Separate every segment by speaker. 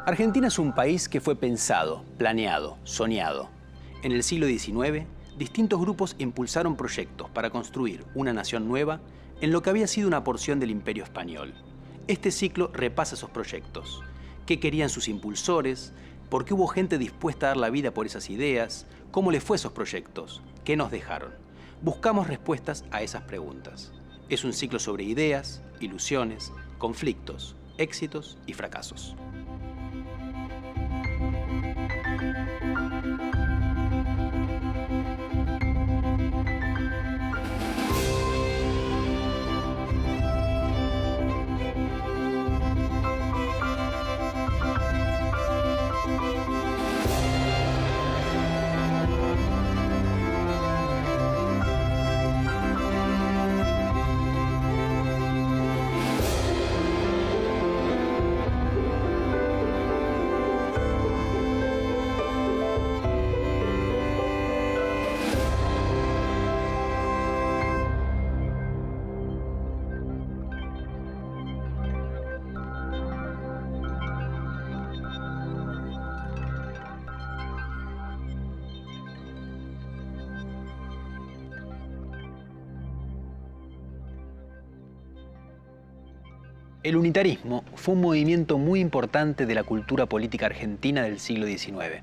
Speaker 1: Argentina es un país que fue pensado, planeado, soñado. En el siglo XIX, distintos grupos impulsaron proyectos para construir una nación nueva en lo que había sido una porción del Imperio Español. Este ciclo repasa esos proyectos. ¿Qué querían sus impulsores? ¿Por qué hubo gente dispuesta a dar la vida por esas ideas? ¿Cómo les fue a esos proyectos? ¿Qué nos dejaron? Buscamos respuestas a esas preguntas. Es un ciclo sobre ideas, ilusiones, conflictos, éxitos y fracasos. El unitarismo fue un movimiento muy importante de la cultura política argentina del siglo XIX.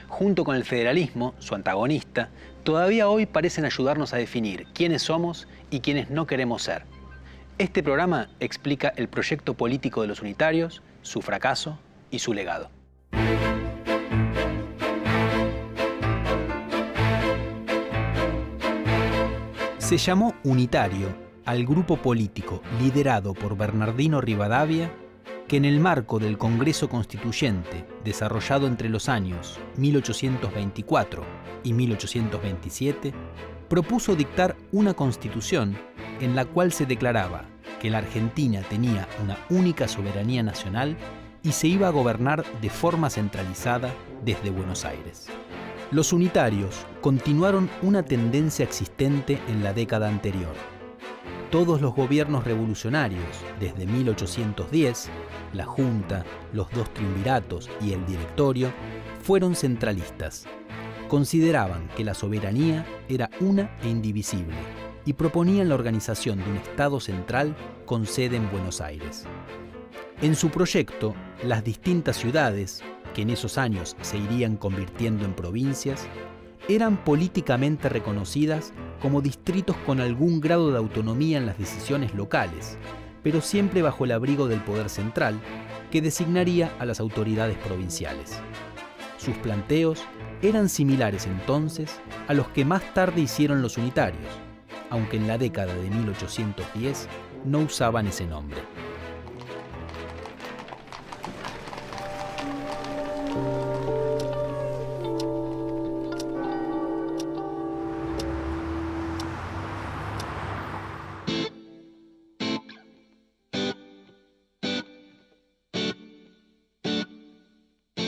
Speaker 1: Junto con el federalismo, su antagonista, todavía hoy parecen ayudarnos a definir quiénes somos y quiénes no queremos ser. Este programa explica el proyecto político de los unitarios, su fracaso y su legado. Se llamó unitario al grupo político liderado por Bernardino Rivadavia, que en el marco del Congreso Constituyente, desarrollado entre los años 1824 y 1827, propuso dictar una constitución en la cual se declaraba que la Argentina tenía una única soberanía nacional y se iba a gobernar de forma centralizada desde Buenos Aires. Los unitarios continuaron una tendencia existente en la década anterior. Todos los gobiernos revolucionarios, desde 1810, la Junta, los dos triunviratos y el Directorio, fueron centralistas. Consideraban que la soberanía era una e indivisible y proponían la organización de un Estado central con sede en Buenos Aires. En su proyecto, las distintas ciudades, que en esos años se irían convirtiendo en provincias, eran políticamente reconocidas como distritos con algún grado de autonomía en las decisiones locales, pero siempre bajo el abrigo del poder central, que designaría a las autoridades provinciales. Sus planteos eran similares entonces a los que más tarde hicieron los unitarios, aunque en la década de 1810 no usaban ese nombre.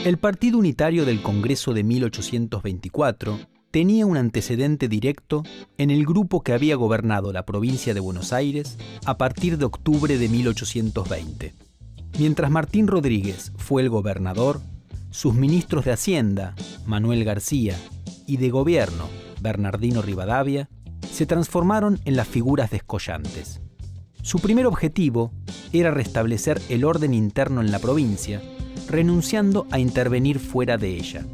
Speaker 1: El Partido Unitario del Congreso de 1824 tenía un antecedente directo en el grupo que había gobernado la provincia de Buenos Aires a partir de octubre de 1820. Mientras Martín Rodríguez fue el gobernador, sus ministros de Hacienda, Manuel García, y de Gobierno, Bernardino Rivadavia, se transformaron en las figuras descollantes. Su primer objetivo era restablecer el orden interno en la provincia, renunciando a intervenir fuera de ella.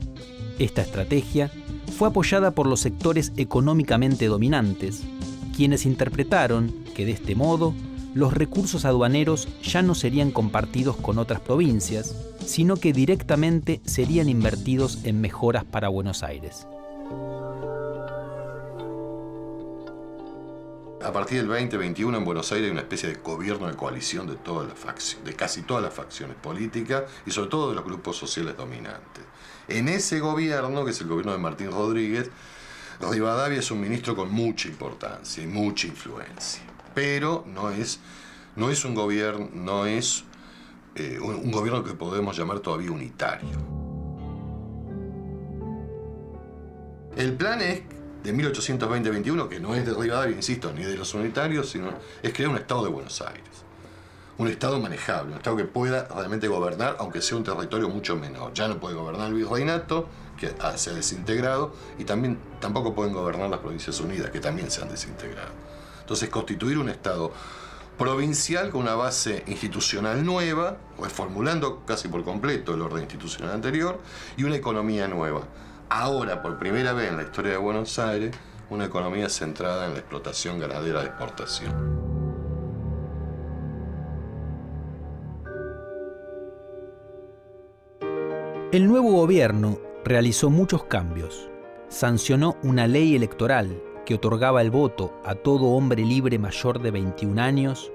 Speaker 1: Esta estrategia fue apoyada por los sectores económicamente dominantes, quienes interpretaron que de este modo los recursos aduaneros ya no serían compartidos con otras provincias, sino que directamente serían invertidos en mejoras para Buenos Aires.
Speaker 2: A partir del 2021 en Buenos Aires hay una especie de gobierno de coalición de casi todas las facciones políticas y sobre todo de los grupos sociales dominantes. En ese gobierno, que es el gobierno de Martín Rodríguez, Rivadavia es un ministro con mucha importancia y mucha influencia, pero no es un gobierno, un gobierno que podemos llamar todavía unitario. El plan es de 1820-21, que no es de Rivadavia, insisto, ni de los unitarios, sino es crear un Estado de Buenos Aires. un Estado manejable, un Estado que pueda realmente gobernar, aunque sea un territorio mucho menor. Ya no puede gobernar el virreinato, que se ha desintegrado, y tampoco pueden gobernar las Provincias Unidas, que también se han desintegrado. Entonces, constituir un Estado provincial con una base institucional nueva, reformulando casi por completo el orden institucional anterior, y una economía nueva. Ahora, por primera vez en la historia de Buenos Aires, una economía centrada en la explotación ganadera de exportación.
Speaker 1: El nuevo gobierno realizó muchos cambios. Sancionó una ley electoral que otorgaba el voto a todo hombre libre mayor de 21 años,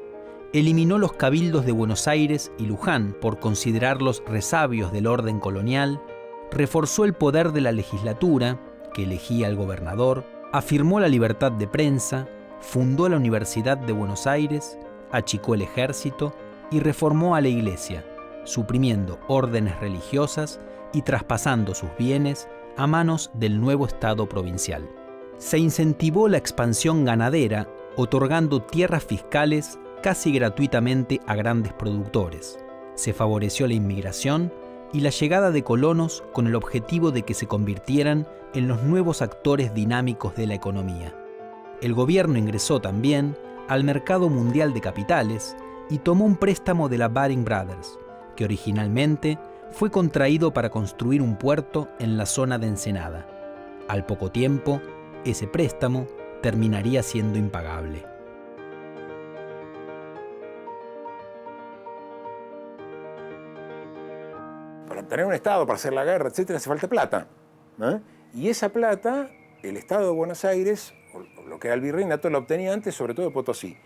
Speaker 1: eliminó los cabildos de Buenos Aires y Luján por considerarlos resabios del orden colonial, reforzó el poder de la legislatura, que elegía al gobernador, afirmó la libertad de prensa, fundó la Universidad de Buenos Aires, achicó el ejército y reformó a la iglesia, suprimiendo órdenes religiosas y traspasando sus bienes a manos del nuevo Estado provincial. Se incentivó la expansión ganadera, otorgando tierras fiscales casi gratuitamente a grandes productores. Se favoreció la inmigración y la llegada de colonos con el objetivo de que se convirtieran en los nuevos actores dinámicos de la economía. El gobierno ingresó también al mercado mundial de capitales y tomó un préstamo de la Baring Brothers, que originalmente fue contraído para construir un puerto en la zona de Ensenada. Al poco tiempo, ese préstamo terminaría siendo impagable.
Speaker 3: Para obtener un Estado, para hacer la guerra, etcétera, hace falta plata, ¿no? Y esa plata, el Estado de Buenos Aires, o lo que era el virreinato, la obtenía antes, sobre todo de Potosí.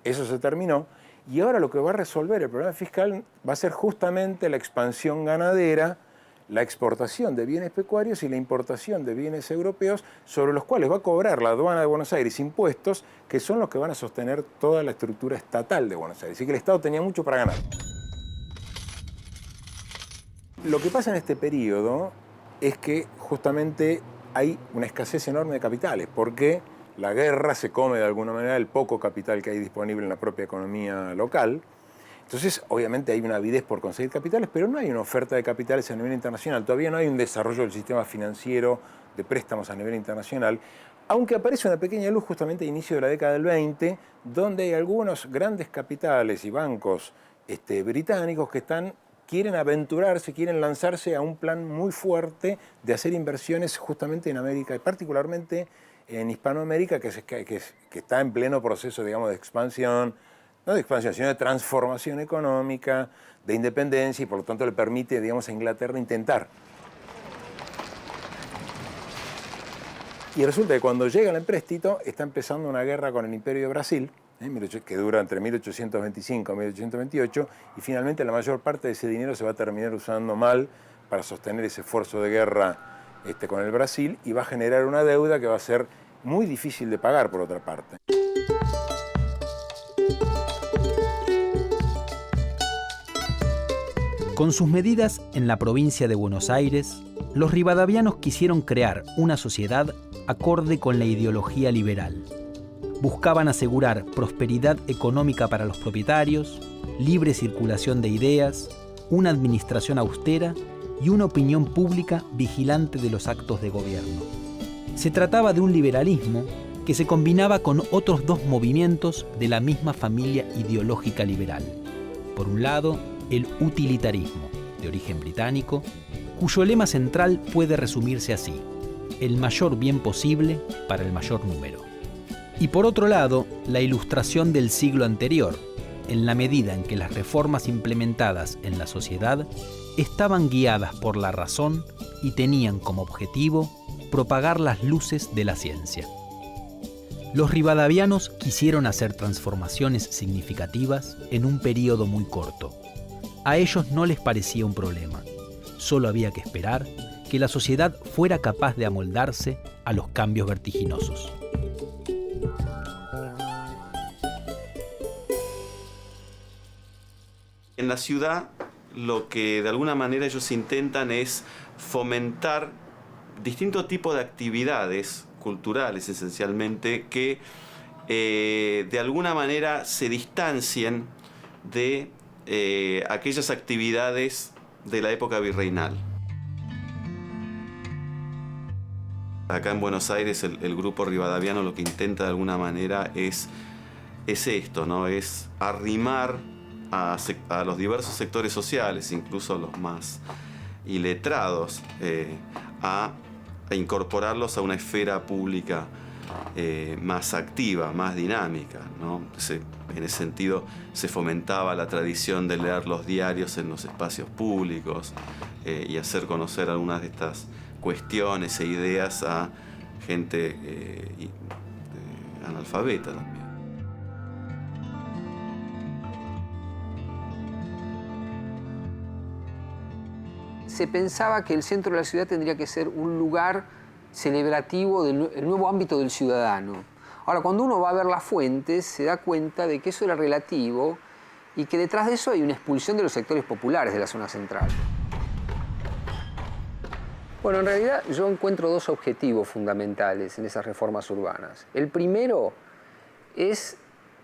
Speaker 3: Eso se terminó. Y ahora lo que va a resolver el problema fiscal va a ser justamente la expansión ganadera, la exportación de bienes pecuarios y la importación de bienes europeos, sobre los cuales va a cobrar la aduana de Buenos Aires impuestos, que son los que van a sostener toda la estructura estatal de Buenos Aires. Así que el Estado tenía mucho para ganar. Lo que pasa en este periodo es que justamente hay una escasez enorme de capitales, porque la guerra se come de alguna manera el poco capital que hay disponible en la propia economía local. Entonces, obviamente hay una avidez por conseguir capitales, pero no hay una oferta de capitales a nivel internacional. Todavía no hay un desarrollo del sistema financiero de préstamos a nivel internacional, aunque aparece una pequeña luz justamente a inicio de la década del 20, donde hay algunos grandes capitales y bancos británicos que quieren aventurarse, quieren lanzarse a un plan muy fuerte de hacer inversiones justamente en América, y particularmente en Hispanoamérica, que está en pleno proceso, digamos, de expansión, no de expansión, sino de transformación económica, de independencia, y por lo tanto le permite, digamos, a Inglaterra intentar. Y resulta que cuando llega el empréstito, está empezando una guerra con el Imperio de Brasil, que dura entre 1825 y 1828, y finalmente la mayor parte de ese dinero se va a terminar usando mal para sostener ese esfuerzo de guerra con el Brasil, y va a generar una deuda que va a ser muy difícil de pagar, por otra parte.
Speaker 1: Con sus medidas en la provincia de Buenos Aires, los rivadavianos quisieron crear una sociedad acorde con la ideología liberal. Buscaban asegurar prosperidad económica para los propietarios, libre circulación de ideas, una administración austera y una opinión pública vigilante de los actos de gobierno. Se trataba de un liberalismo que se combinaba con otros dos movimientos de la misma familia ideológica liberal. Por un lado, el utilitarismo, de origen británico, cuyo lema central puede resumirse así: el mayor bien posible para el mayor número. Y por otro lado, la ilustración del siglo anterior, en la medida en que las reformas implementadas en la sociedad estaban guiadas por la razón y tenían como objetivo propagar las luces de la ciencia. Los rivadavianos quisieron hacer transformaciones significativas en un periodo muy corto. A ellos no les parecía un problema. Solo había que esperar que la sociedad fuera capaz de amoldarse a los cambios vertiginosos.
Speaker 4: En la ciudad, lo que de alguna manera ellos intentan es fomentar distintos tipos de actividades culturales, esencialmente, que de alguna manera se distancien de aquellas actividades de la época virreinal. Acá en Buenos Aires el grupo rivadaviano lo que intenta de alguna manera es esto, ¿no? Es arrimar a los diversos sectores sociales, incluso los más iletrados, a incorporarlos a una esfera pública más activa, más dinámica, ¿no? En ese sentido se fomentaba la tradición de leer los diarios en los espacios públicos y hacer conocer algunas de estas cuestiones e ideas a gente analfabeta también.
Speaker 5: Se pensaba que el centro de la ciudad tendría que ser un lugar celebrativo del nuevo ámbito del ciudadano. Ahora, cuando uno va a ver las fuentes, se da cuenta de que eso era relativo y que detrás de eso hay una expulsión de los sectores populares de la zona central. Bueno, en realidad yo encuentro dos objetivos fundamentales en esas reformas urbanas. El primero es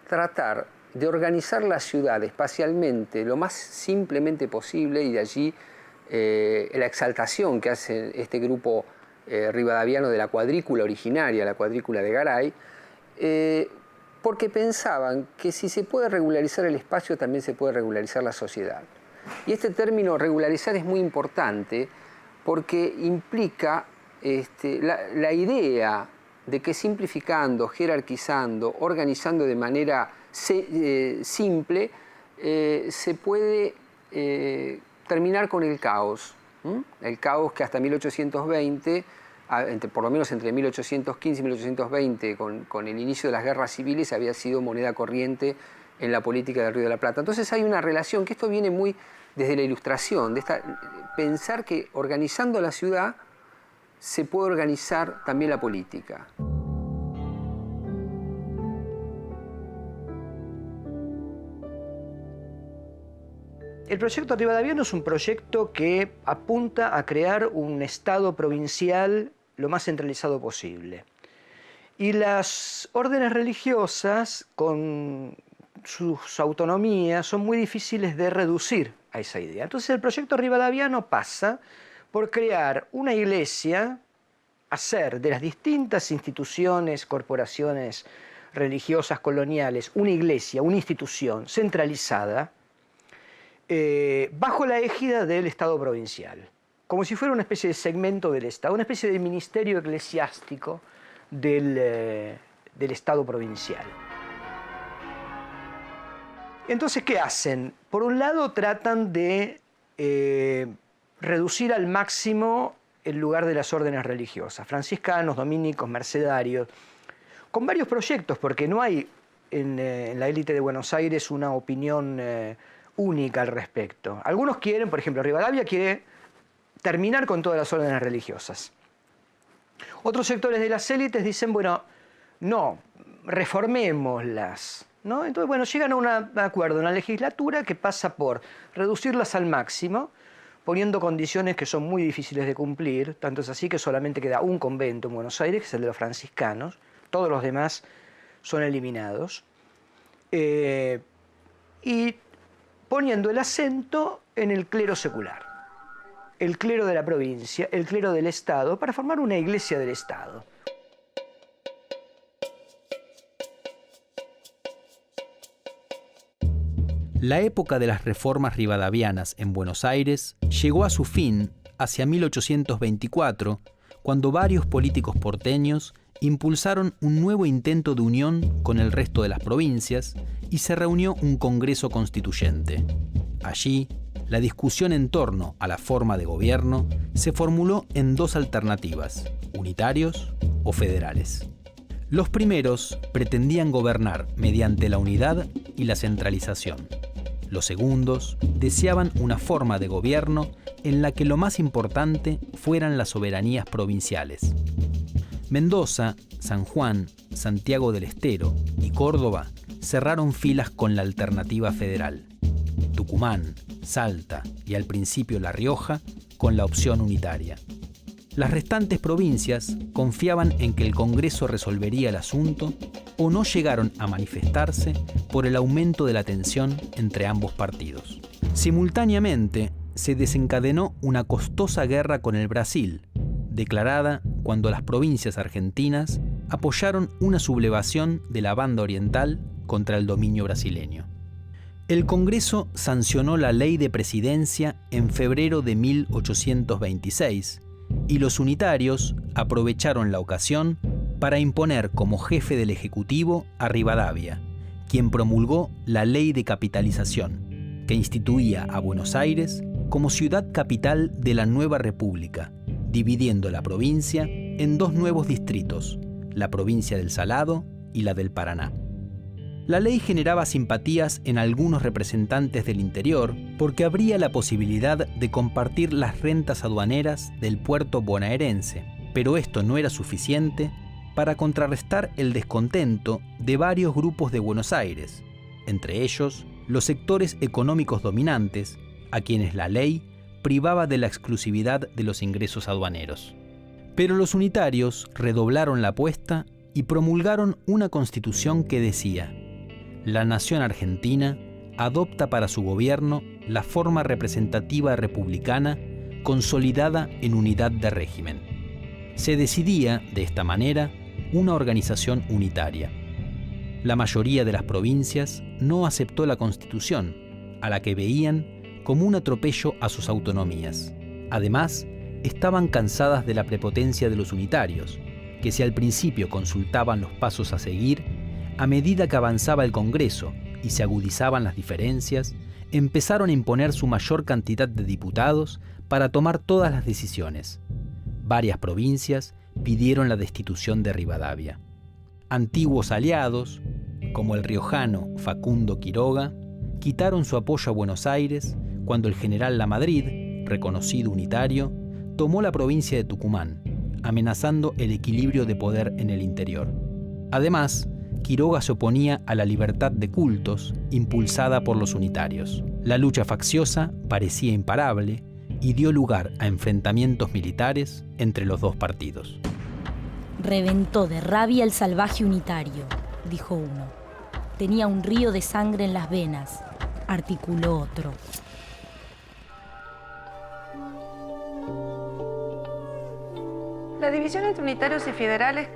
Speaker 5: tratar de organizar la ciudad espacialmente lo más simplemente posible, y de allí la exaltación que hace este grupo rivadaviano de la cuadrícula originaria, la cuadrícula de Garay, porque pensaban que si se puede regularizar el espacio, también se puede regularizar la sociedad. Y este término regularizar es muy importante porque implica la idea de que simplificando, jerarquizando, organizando de manera simple, se puede terminar con el caos. El caos que hasta 1820, por lo menos entre 1815 y 1820, con el inicio de las guerras civiles, había sido moneda corriente en la política del Río de la Plata. Entonces hay una relación, que esto viene muy desde la Ilustración, de pensar que organizando la ciudad se puede organizar también la política.
Speaker 6: El proyecto rivadaviano es un proyecto que apunta a crear un Estado provincial lo más centralizado posible. Y las órdenes religiosas, con sus autonomías, son muy difíciles de reducir a esa idea. Entonces el proyecto rivadaviano pasa por crear una iglesia, hacer de las distintas instituciones, corporaciones religiosas coloniales, una iglesia, una institución centralizada, bajo la égida del Estado provincial, como si fuera una especie de segmento del Estado, una especie de ministerio eclesiástico del Estado provincial. Entonces, ¿qué hacen? Por un lado, tratan de reducir al máximo el lugar de las órdenes religiosas, franciscanos, dominicos, mercedarios, con varios proyectos, porque no hay en la élite de Buenos Aires una opinión única al respecto. Algunos quieren, por ejemplo, Rivadavia quiere terminar con todas las órdenes religiosas. Otros sectores de las élites dicen, bueno, no, reformémoslas, ¿no? Entonces, bueno, llegan a un acuerdo en la legislatura que pasa por reducirlas al máximo, poniendo condiciones que son muy difíciles de cumplir, tanto es así que solamente queda un convento en Buenos Aires, que es el de los franciscanos, todos los demás son eliminados, y poniendo el acento en el clero secular, el clero de la provincia, el clero del Estado, para formar una iglesia del Estado.
Speaker 1: La época de las reformas rivadavianas en Buenos Aires llegó a su fin hacia 1824, cuando varios políticos porteños impulsaron un nuevo intento de unión con el resto de las provincias y se reunió un Congreso Constituyente. Allí, la discusión en torno a la forma de gobierno se formuló en dos alternativas, unitarios o federales. Los primeros pretendían gobernar mediante la unidad y la centralización. Los segundos deseaban una forma de gobierno en la que lo más importante fueran las soberanías provinciales. Mendoza, San Juan, Santiago del Estero y Córdoba cerraron filas con la alternativa federal. Tucumán, Salta y al principio La Rioja con la opción unitaria. Las restantes provincias confiaban en que el Congreso resolvería el asunto o no llegaron a manifestarse por el aumento de la tensión entre ambos partidos. Simultáneamente, se desencadenó una costosa guerra con el Brasil, declarada cuando las provincias argentinas apoyaron una sublevación de la banda oriental contra el dominio brasileño. El Congreso sancionó la Ley de Presidencia en febrero de 1826 y los unitarios aprovecharon la ocasión para imponer como jefe del Ejecutivo a Rivadavia, quien promulgó la Ley de Capitalización, que instituía a Buenos Aires como ciudad capital de la nueva república, dividiendo la provincia en dos nuevos distritos, la provincia del Salado y la del Paraná. La ley generaba simpatías en algunos representantes del interior porque abría la posibilidad de compartir las rentas aduaneras del puerto bonaerense, pero esto no era suficiente para contrarrestar el descontento de varios grupos de Buenos Aires, entre ellos los sectores económicos dominantes, a quienes la ley privaba de la exclusividad de los ingresos aduaneros. Pero los unitarios redoblaron la apuesta y promulgaron una constitución que decía: la nación argentina adopta para su gobierno la forma representativa republicana consolidada en unidad de régimen. Se decidía, de esta manera, una organización unitaria. La mayoría de las provincias no aceptó la Constitución, a la que veían como un atropello a sus autonomías. Además, estaban cansadas de la prepotencia de los unitarios, que si al principio consultaban los pasos a seguir, a medida que avanzaba el Congreso y se agudizaban las diferencias, empezaron a imponer su mayor cantidad de diputados para tomar todas las decisiones. Varias provincias pidieron la destitución de Rivadavia. Antiguos aliados, como el riojano Facundo Quiroga, quitaron su apoyo a Buenos Aires cuando el general Lamadrid, reconocido unitario, tomó la provincia de Tucumán, amenazando el equilibrio de poder en el interior. Además, Quiroga se oponía a la libertad de cultos impulsada por los unitarios. La lucha facciosa parecía imparable y dio lugar a enfrentamientos militares entre los dos partidos.
Speaker 7: Reventó de rabia el salvaje unitario, dijo uno. Tenía un río de sangre en las venas, articuló otro.
Speaker 8: La división entre unitarios y federales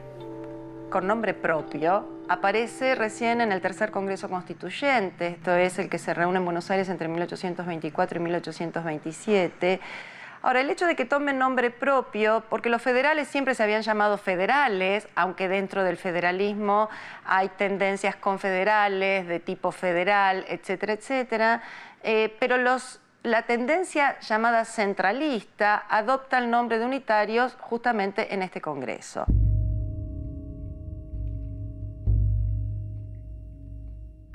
Speaker 8: con nombre propio aparece recién en el tercer Congreso Constituyente, esto es el que se reúne en Buenos Aires entre 1824 y 1827. Ahora, el hecho de que tomen nombre propio, porque los federales siempre se habían llamado federales, aunque dentro del federalismo hay tendencias confederales, de tipo federal, etcétera, etcétera, pero la tendencia llamada centralista adopta el nombre de unitarios justamente en este Congreso.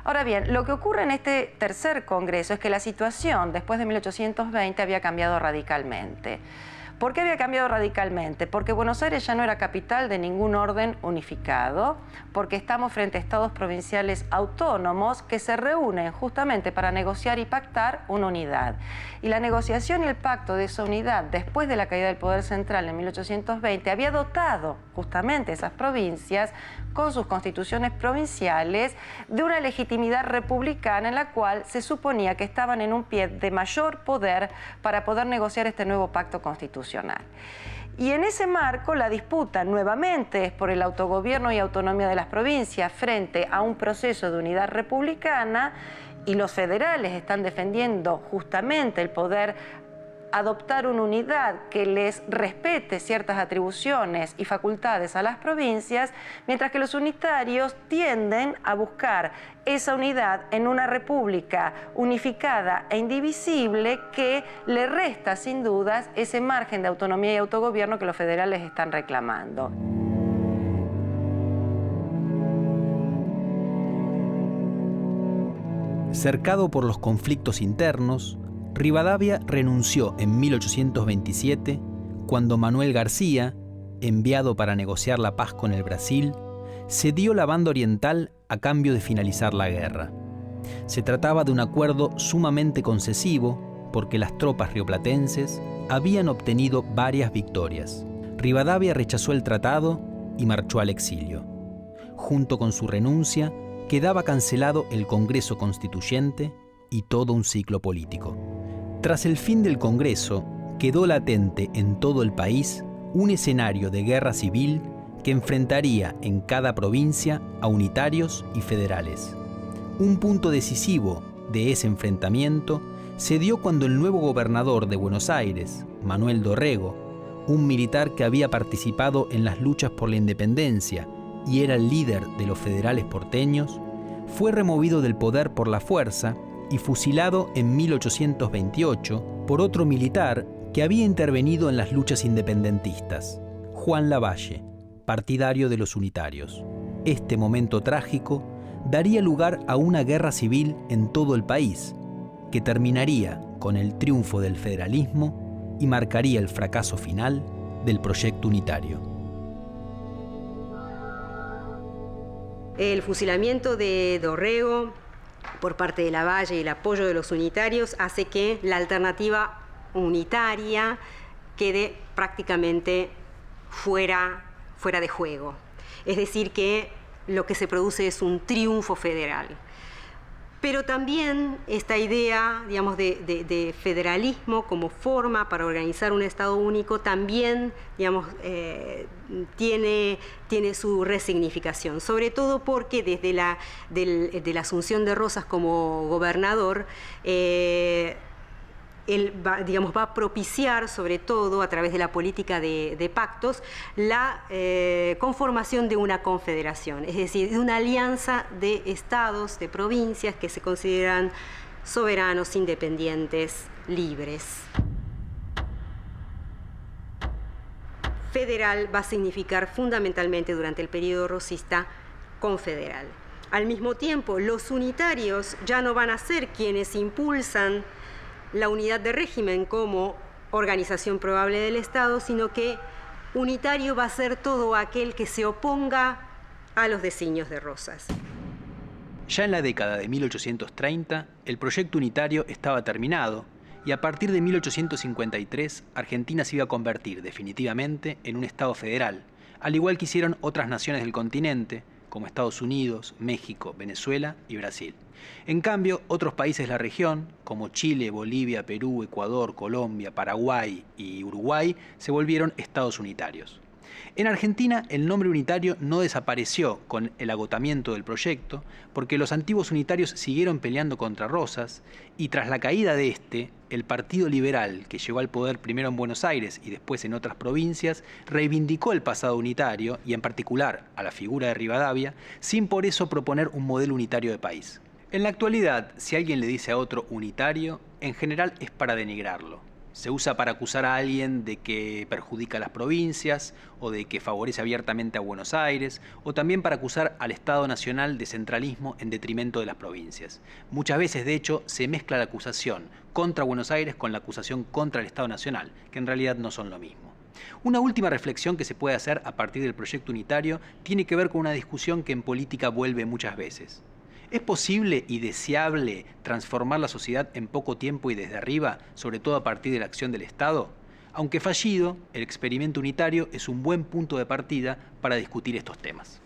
Speaker 8: Ahora bien, lo que ocurre en este tercer Congreso es que la situación después de 1820 había cambiado radicalmente. ¿Por qué había cambiado radicalmente? Porque Buenos Aires ya no era capital de ningún orden unificado, porque estamos frente a estados provinciales autónomos que se reúnen justamente para negociar y pactar una unidad. Y la negociación y el pacto de esa unidad después de la caída del poder central en 1820 había dotado justamente esas provincias con sus constituciones provinciales de una legitimidad republicana en la cual se suponía que estaban en un pie de mayor poder para poder negociar este nuevo pacto constitucional. Y en ese marco la disputa nuevamente es por el autogobierno y autonomía de las provincias frente a un proceso de unidad republicana, y los federales están defendiendo justamente el poder adoptar una unidad que les respete ciertas atribuciones y facultades a las provincias, mientras que los unitarios tienden a buscar esa unidad en una república unificada e indivisible que le resta sin dudas ese margen de autonomía y autogobierno que los federales están reclamando.
Speaker 1: Cercado por los conflictos internos, Rivadavia renunció en 1827 cuando Manuel García, enviado para negociar la paz con el Brasil, cedió la banda oriental a cambio de finalizar la guerra. Se trataba de un acuerdo sumamente concesivo porque las tropas rioplatenses habían obtenido varias victorias. Rivadavia rechazó el tratado y marchó al exilio. Junto con su renuncia, quedaba cancelado el Congreso Constituyente y todo un ciclo político. Tras el fin del Congreso, quedó latente en todo el país un escenario de guerra civil que enfrentaría en cada provincia a unitarios y federales. Un punto decisivo de ese enfrentamiento se dio cuando el nuevo gobernador de Buenos Aires, Manuel Dorrego, un militar que había participado en las luchas por la independencia y era el líder de los federales porteños, fue removido del poder por la fuerza y fusilado en 1828 por otro militar que había intervenido en las luchas independentistas, Juan Lavalle, partidario de los unitarios. Este momento trágico daría lugar a una guerra civil en todo el país, que terminaría con el triunfo del federalismo y marcaría el fracaso final del proyecto unitario.
Speaker 9: El fusilamiento de Dorrego por parte de Lavalle y el apoyo de los unitarios hace que la alternativa unitaria quede prácticamente fuera de juego. Es decir, que lo que se produce es un triunfo federal. Pero también esta idea, digamos, de federalismo como forma para organizar un Estado único también, digamos, tiene su resignificación, sobre todo porque desde de la asunción de Rosas como gobernador, él va a propiciar, sobre todo a través de la política de pactos, la conformación de una confederación, es decir, de una alianza de estados, de provincias que se consideran soberanos, independientes, libres. Federal va a significar fundamentalmente durante el periodo rosista confederal. Al mismo tiempo, los unitarios ya no van a ser quienes impulsan la unidad de régimen como organización probable del Estado, sino que unitario va a ser todo aquel que se oponga a los designios de Rosas.
Speaker 1: Ya en la década de 1830, el proyecto unitario estaba terminado y a partir de 1853, Argentina se iba a convertir definitivamente en un Estado federal, al igual que hicieron otras naciones del continente, como Estados Unidos, México, Venezuela y Brasil. En cambio, otros países de la región, como Chile, Bolivia, Perú, Ecuador, Colombia, Paraguay y Uruguay, se volvieron estados unitarios. En Argentina, el nombre unitario no desapareció con el agotamiento del proyecto, porque los antiguos unitarios siguieron peleando contra Rosas, y tras la caída de este, el Partido Liberal, que llegó al poder primero en Buenos Aires y después en otras provincias, reivindicó el pasado unitario, y en particular a la figura de Rivadavia, sin por eso proponer un modelo unitario de país. En la actualidad, si alguien le dice a otro unitario, en general es para denigrarlo. Se usa para acusar a alguien de que perjudica a las provincias o de que favorece abiertamente a Buenos Aires, o también para acusar al Estado Nacional de centralismo en detrimento de las provincias. Muchas veces, de hecho, se mezcla la acusación contra Buenos Aires con la acusación contra el Estado Nacional, que en realidad no son lo mismo. Una última reflexión que se puede hacer a partir del proyecto unitario tiene que ver con una discusión que en política vuelve muchas veces. ¿Es posible y deseable transformar la sociedad en poco tiempo y desde arriba, sobre todo a partir de la acción del Estado? Aunque fallido, el experimento unitario es un buen punto de partida para discutir estos temas.